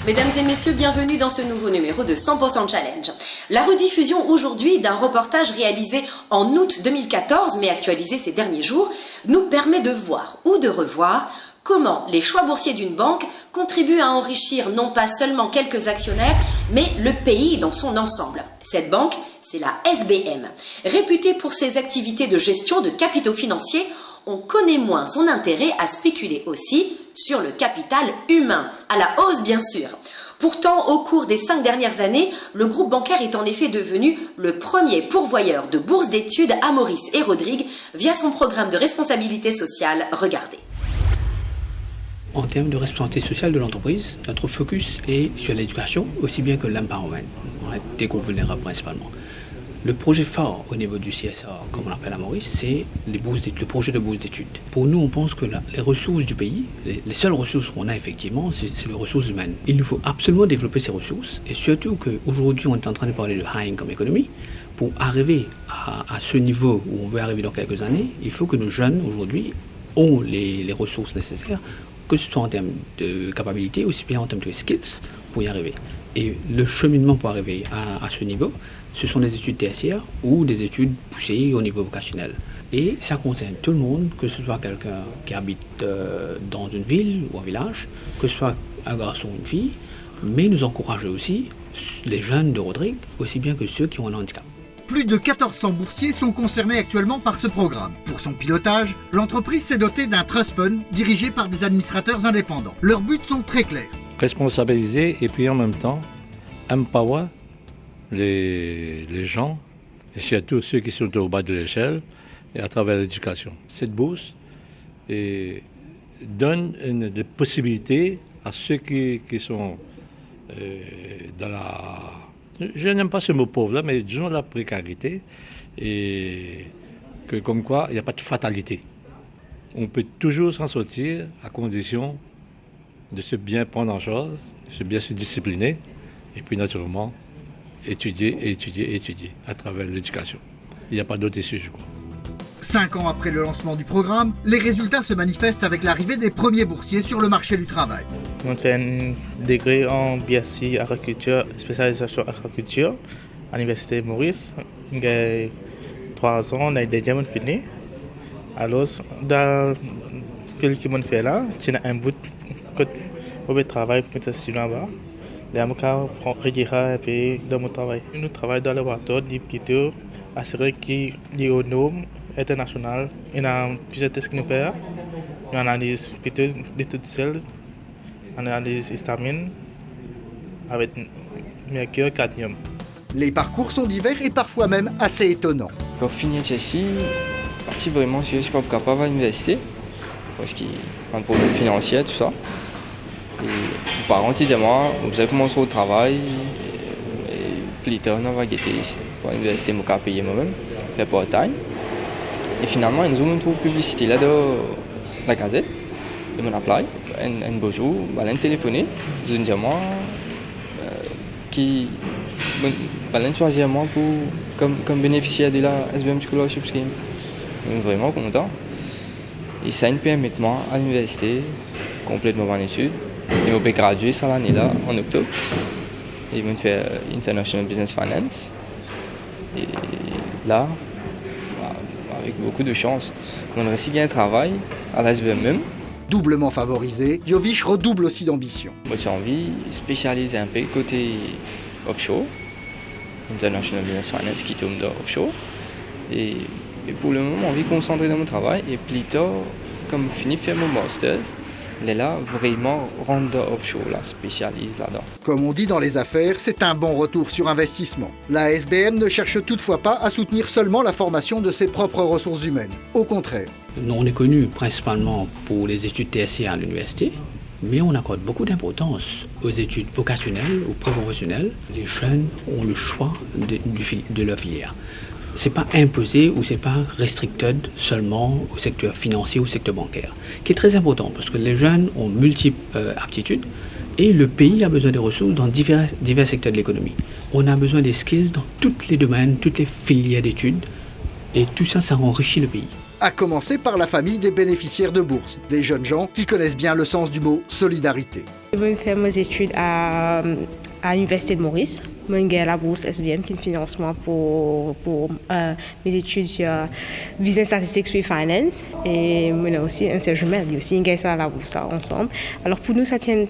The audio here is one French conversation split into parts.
Mesdames et messieurs, bienvenue dans ce nouveau numéro de 100% Challenge. La rediffusion aujourd'hui d'un reportage réalisé en août 2014, mais actualisé ces derniers jours, nous permet de voir ou de revoir comment les choix boursiers d'une banque contribuent à enrichir non pas seulement quelques actionnaires, mais le pays dans son ensemble. Cette banque, c'est la SBM. Réputée pour ses activités de gestion de capitaux financiers, on connaît moins son intérêt à spéculer aussi sur le capital humain, à la hausse bien sûr. Pourtant, au cours des 5 dernières années, le groupe bancaire est en effet devenu le premier pourvoyeur de bourses d'études à Maurice et Rodrigue via son programme de responsabilité sociale. Regardez. En termes de responsabilité sociale de l'entreprise, notre focus est sur l'éducation aussi bien que l'empowerment, des groupes vulnérables principalement. Le projet phare au niveau du CSA, comme on l'appelle à Maurice, c'est le projet de bourse d'études. Pour nous, on pense que les ressources du pays, les seules ressources qu'on a effectivement, c'est les ressources humaines. Il nous faut absolument développer ces ressources, et surtout qu'aujourd'hui, on est en train de parler de high income economy. Pour arriver à ce niveau où on veut arriver dans quelques années, il faut que nos jeunes, aujourd'hui, ont les ressources nécessaires, que ce soit en termes de capacité, aussi bien en termes de skills, pour y arriver. Et le cheminement pour arriver à ce niveau, ce sont des études tertiaires ou des études poussées au niveau vocationnel. Et ça concerne tout le monde, que ce soit quelqu'un qui habite dans une ville ou un village, que ce soit un garçon ou une fille, mais nous encourageons aussi les jeunes de Rodrigue, aussi bien que ceux qui ont un handicap. Plus de 1400 boursiers sont concernés actuellement par ce programme. Pour son pilotage, l'entreprise s'est dotée d'un trust fund dirigé par des administrateurs indépendants. Leurs buts sont très clairs. Responsabiliser et puis en même temps, empower les gens, et surtout ceux qui sont au bas de l'échelle, et à travers l'éducation. Cette bourse donne des possibilités à ceux qui sont dans la... Je n'aime pas ce mot pauvre là, mais disons la précarité, et que comme quoi il n'y a pas de fatalité. On peut toujours s'en sortir à condition de se bien prendre en charge, de se bien se discipliner, et puis naturellement étudier à travers l'éducation. Il n'y a pas d'autre issue, je crois. 5 ans après le lancement du programme, les résultats se manifestent avec l'arrivée des premiers boursiers sur le marché du travail. On fait un degré en BSc agriculture, spécialisation agriculture, à l'Université Maurice. Il y a 3 ans, on a déjà fini. Alors, dans le fil qu'on fait là, il y a un bout de travail pour faire ce là-bas. Les avocats font rédiger et puis dans mon travail. Nous travaillons dans le laboratoire d'écriture, assurer qu'il y ait aux normes internationales. Il y a plusieurs tests que nous faisons. Nous analysons plutôt d'études cells, analyse histamine avec mercure, cadmium. Les parcours sont divers et parfois même assez étonnants. Quand on finit ici, parti vraiment je suis pas capable à l'université parce qu'il y a un problème financier, tout ça. Et mes parents disaient moi, vous avez commencé au travail et plus tard on va guetter ici. Pour l'université, je vais payer moi-même, faire part-time. Et finalement, ils nous ont montré une publicité là dans la gazette. Ils m'ont appelé. Un beau jour, ils m'ont téléphoné. Ils ont dit à moi qu'ils m'ont choisi moi comme bénéficiaire de la SBM Scholarship Scheme. Je suis vraiment content. Et ça me permet moi à l'université, complètement mon étude. Ils m'ont gradué cette année-là, en octobre. Ils m'ont fait International Business Finance. Et là, avec beaucoup de chance, on a réussi à gagner un travail à la SBM même. Doublement favorisé, Jovic redouble aussi d'ambition. Moi, j'ai envie de spécialiser un peu côté offshore, International Business Finance qui tombe dans offshore. Et pour le moment, j'ai envie de me concentrer dans mon travail. Et plus tard, comme je finis de faire mon master, là, vraiment rendre offshore, là, spécialise là-dedans. Comme on dit dans les affaires, c'est un bon retour sur investissement. La SBM ne cherche toutefois pas à soutenir seulement la formation de ses propres ressources humaines. Au contraire. Nous, on est connu principalement pour les études tertiaires à l'université, mais on accorde beaucoup d'importance aux études vocationnelles ou pré-professionnelles. Les jeunes ont le choix de leur filière. Ce n'est pas imposé ou ce n'est pas restricted seulement au secteur financier ou au secteur bancaire, qui est très important parce que les jeunes ont multiples aptitudes et le pays a besoin de ressources dans divers secteurs de l'économie. On a besoin des skills dans tous les domaines, toutes les filières d'études et tout ça, ça enrichit le pays. à commencer par la famille des bénéficiaires de bourse, des jeunes gens qui connaissent bien le sens du mot solidarité. Je vais faire mes études à l'Université de Maurice. J'ai la bourse SBM qui est le financement pour mes études sur Business Statistics with Finance. Et on a aussi un Serge Merdi aussi, on ça à la bourse ensemble. Alors pour nous, ça tient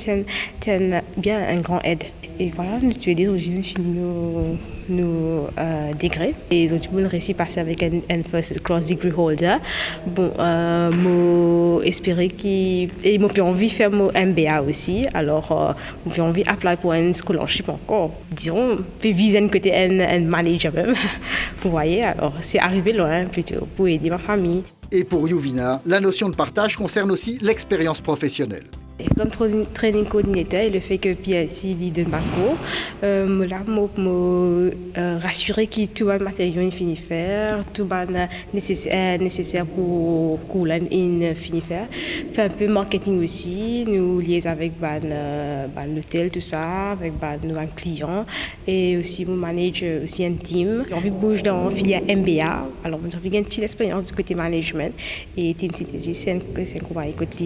bien un grand aide. Et voilà, nous utilisons aujourd'hui nos degrés. Et ils ont réussi à passer avec un first class degree holder. Bon, moi espérer qu'ils et moi j'ai envie de faire mon MBA aussi. Alors, j'ai envie d'appeler pour un scholarship encore. Disons, puis viser côté un manager même. Vous voyez, alors c'est arrivé loin plutôt pour aider ma famille. Et pour Youvina, la notion de partage concerne aussi l'expérience professionnelle. Et comme training coordinateur, et le fait que PLC lit de Marco, là, rassurer que tout le matériel est fini faire, tout le nécessaire pour couler in fini faire. Faire un peu marketing aussi, nous liaison avec l'hôtel, tout ça, avec nos clients, et aussi mon manager aussi un team. J'ai envie de bouger dans la filière MBA, alors j'ai envie une petite expérience du côté management, et team synthesis, c'est un travail côté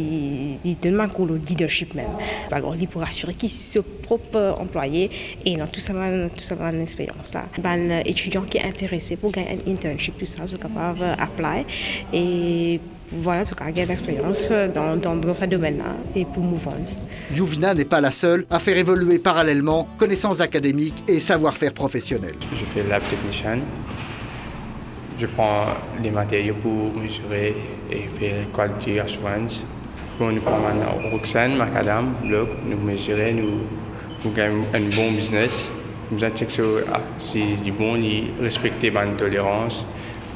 de Marco. Leadership même. Alors, il pour assurer qu'ils sont propres employés et dans tout ça va une expérience là. Ben, étudiants qui sont intéressés pour gagner un internship, tout ça, sont capables d'appliquer et voilà, sont capables de gagner l'expérience dans ce domaine-là et pour move on. Youvina n'est pas la seule à faire évoluer parallèlement connaissances académiques et savoir-faire professionnel. Je fais lab technician. Je prends les matériaux pour mesurer et faire quality assurance. Bon, nous prenons Roxane, Macadam, Bloc, nous mesurer, nous gagnons un bon business. Nous avons checké si c'est bon, respecter ma tolérance,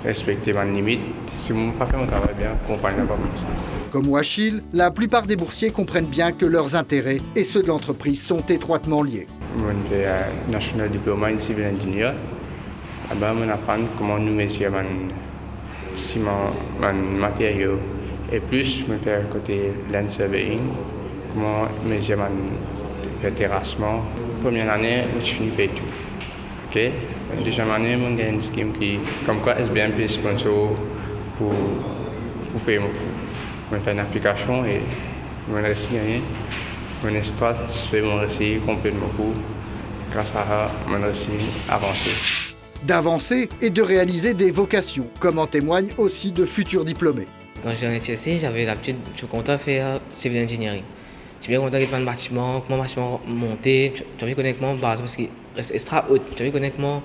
respecter mes limites. Si je ne fais pas mon travail bien, je ne comprends pas plus. Comme Wachil, la plupart des boursiers comprennent bien que leurs intérêts et ceux de l'entreprise sont étroitement liés. Je fais un National Diploma in Civil Engineer. Là-bas, on apprend comment nous mesurer mes matériaux. Et plus, je fais côté land surveying, comment mesurer mon terrassement. Première année, je finis par tout. Okay. Deuxième année, je gagne une scheme qui, comme quoi SBM peut sponsor pour payer mon coût. Je fais une application et je réussis à gagner. Je suis très satisfait, je réussis à compléter mon coût. Grâce à ça, je réussis à avancer. D'avancer et de réaliser des vocations, comme en témoignent aussi de futurs diplômés. Quand j'étais en HSC, j'avais l'habitude, je suis content de faire civil engineering. Je suis bien content de faire un bâtiment, comment le bâtiment monter, j'ai envie de connaître comment base parce que c'est extra haut, j'ai envie de connaître comment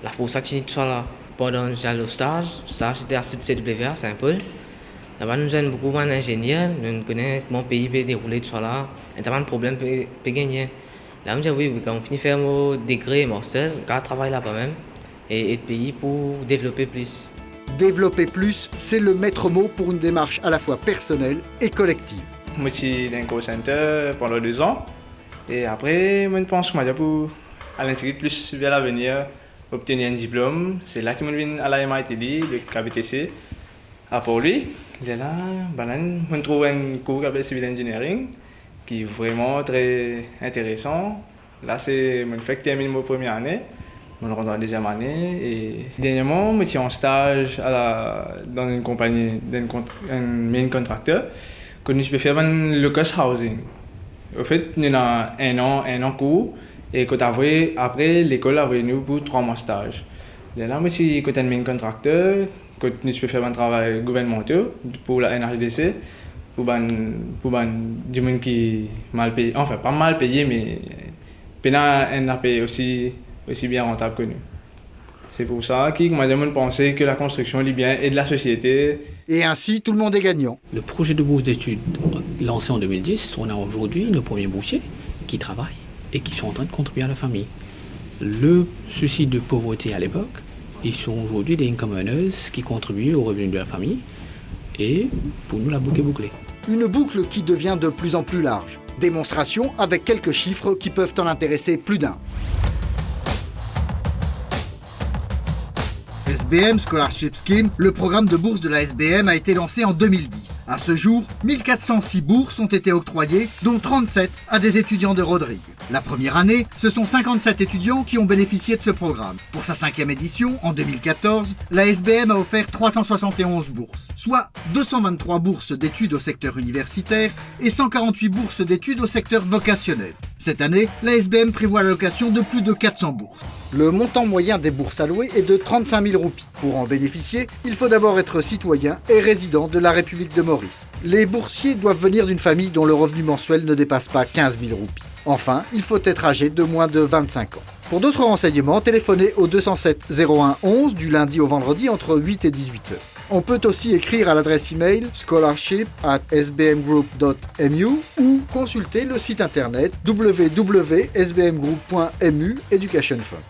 la force tout ça là. Pendant que j'allais au stage c'était à CWA, c'est un peu. Là-bas, nous avons beaucoup d'ingénieurs, nous connaissons comment le pays peut dérouler tout ça là, et pas de problème peut gagner. Là, je me dis oui, quand on finit de faire mon degré, master, on travaille là-bas même, et le pays pour développer plus. Développer plus, c'est le maître mot pour une démarche à la fois personnelle et collective. Je suis dans un call center pendant 2 ans. Et après, je pense que pour aller plus vers l'avenir, obtenir un diplôme. C'est là que je viens à la MITD, le KBTC. Après lui, j'ai là, je trouve un cours qui s'appelle Civil Engineering, qui est vraiment très intéressant. Là, c'est je fais que termine ma première année. Je rentre dans la deuxième année et dernièrement, je suis en stage dans une compagnie, un main contracteur, que nous pouvons faire un low-cost housing. En fait, nous avons un an cours et après l'école a nous pour 3 mois de stage. Là, je suis un main contracteur, que nous pouvons faire un travail gouvernemental pour la NRDC, pour des gens qui sont mal payés, enfin pas mal payés, mais un payé aussi bien rentable que nous. C'est pour ça que moi j'ai pensé que la construction est bien et de la société. Et ainsi, tout le monde est gagnant. Le projet de bourse d'études lancé en 2010, on a aujourd'hui nos premiers boursiers qui travaillent et qui sont en train de contribuer à la famille. Le souci de pauvreté à l'époque, ils sont aujourd'hui des income earners qui contribuent aux revenus de la famille et pour nous la boucle est bouclée. Une boucle qui devient de plus en plus large. Démonstration avec quelques chiffres qui peuvent en intéresser plus d'un. SBM Scholarship Scheme, le programme de bourse de la SBM a été lancé en 2010. À ce jour, 1406 bourses ont été octroyées, dont 37 à des étudiants de Rodrigue. La première année, ce sont 57 étudiants qui ont bénéficié de ce programme. Pour sa 5e édition, en 2014, la SBM a offert 371 bourses, soit 223 bourses d'études au secteur universitaire et 148 bourses d'études au secteur vocationnel. Cette année, la SBM prévoit l'allocation de plus de 400 bourses. Le montant moyen des bourses allouées est de 35 000 roupies. Pour en bénéficier, il faut d'abord être citoyen et résident de la République de Maurice. Les boursiers doivent venir d'une famille dont le revenu mensuel ne dépasse pas 15 000 roupies. Enfin, il faut être âgé de moins de 25 ans. Pour d'autres renseignements, téléphonez au 207 01 11 du lundi au vendredi entre 8 et 18 heures. On peut aussi écrire à l'adresse email scholarship@sbmgroup.mu ou consulter le site internet www.sbmgroup.mu Education Fund.